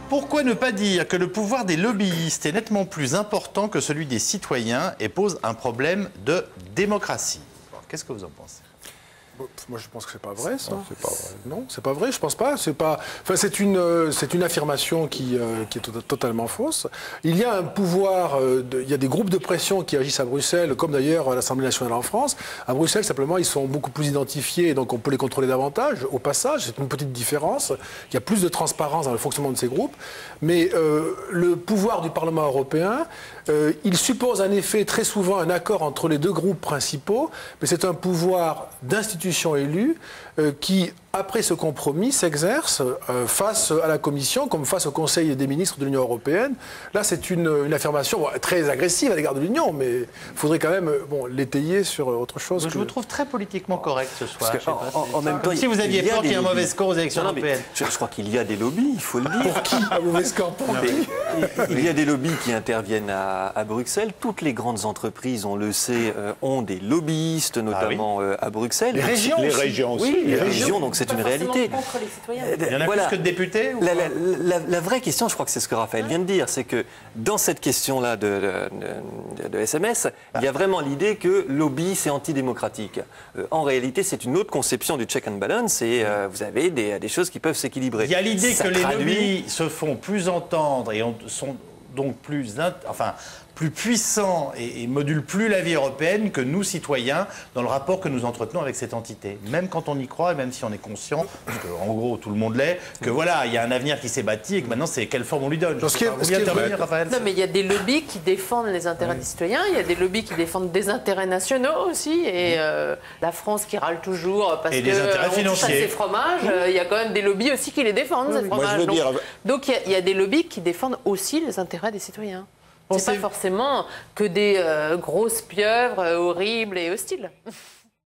pourquoi ne pas dire que le pouvoir des lobbyistes est nettement plus important que celui des citoyens et pose un problème de démocratie? Qu'est-ce que vous en pensez? Moi, je pense que c'est pas vrai, ça. Non, c'est pas vrai. Non, c'est pas vrai. Je pense pas. C'est pas. Enfin, c'est une affirmation qui est totalement fausse. Il y a un pouvoir. Il y a des groupes de pression qui agissent à Bruxelles, comme d'ailleurs à l'Assemblée nationale en France. À Bruxelles, simplement, ils sont beaucoup plus identifiés, donc on peut les contrôler davantage. Au passage, c'est une petite différence. Il y a plus de transparence dans le fonctionnement de ces groupes. Mais le pouvoir du Parlement européen, il suppose en effet très souvent un accord entre les deux groupes principaux, mais c'est un pouvoir d'institution élue qui, après ce compromis, s'exerce face à la Commission comme face au Conseil des ministres de l'Union européenne. Là, c'est une affirmation très agressive à l'égard de l'Union, mais il faudrait quand même l'étayer sur autre chose. Je vous trouve très politiquement correct ce soir. En même temps, si vous aviez peur qu'il y ait un mauvais score aux élections européennes. Je crois qu'il y a des lobbies, il faut le dire. Pour qui un mauvais score? Pour qui? Il y a des lobbies qui interviennent à Bruxelles. Toutes les grandes entreprises, on le sait, ont des lobbyistes, notamment à Bruxelles. Les régions aussi. Les régions aussi. Oui, les régions, donc c'est une réalité. Contre les citoyens. Il y en a plus que de députés ou la vraie question, je crois que c'est ce que Raphaël vient de dire, c'est que dans cette question-là de SMS, il y a vraiment l'idée que lobby, c'est antidémocratique. En réalité, c'est une autre conception du check and balance et vous avez des choses qui peuvent s'équilibrer. Il y a l'idée que les lobbies se font plus entendre et sont donc plus puissants et modulent plus la vie européenne que nous, citoyens, dans le rapport que nous entretenons avec cette entité. Même quand on y croit et même si on est conscient, parce qu'en gros, tout le monde l'est, que voilà, il y a un avenir qui s'est bâti et que maintenant, c'est quelle forme on lui donne. Vous voulez intervenir, Raphaël? Non, mais il y a des lobbies qui défendent les intérêts des citoyens, il y a des lobbies qui défendent des intérêts nationaux aussi, et la France qui râle toujours parce et des intérêts financiers. Ses fromages, il y a quand même des lobbies aussi qui les défendent, ces fromages. Donc il y a des lobbies qui défendent aussi les intérêts des citoyens. C'est pas forcément que des grosses pieuvres horribles et hostiles.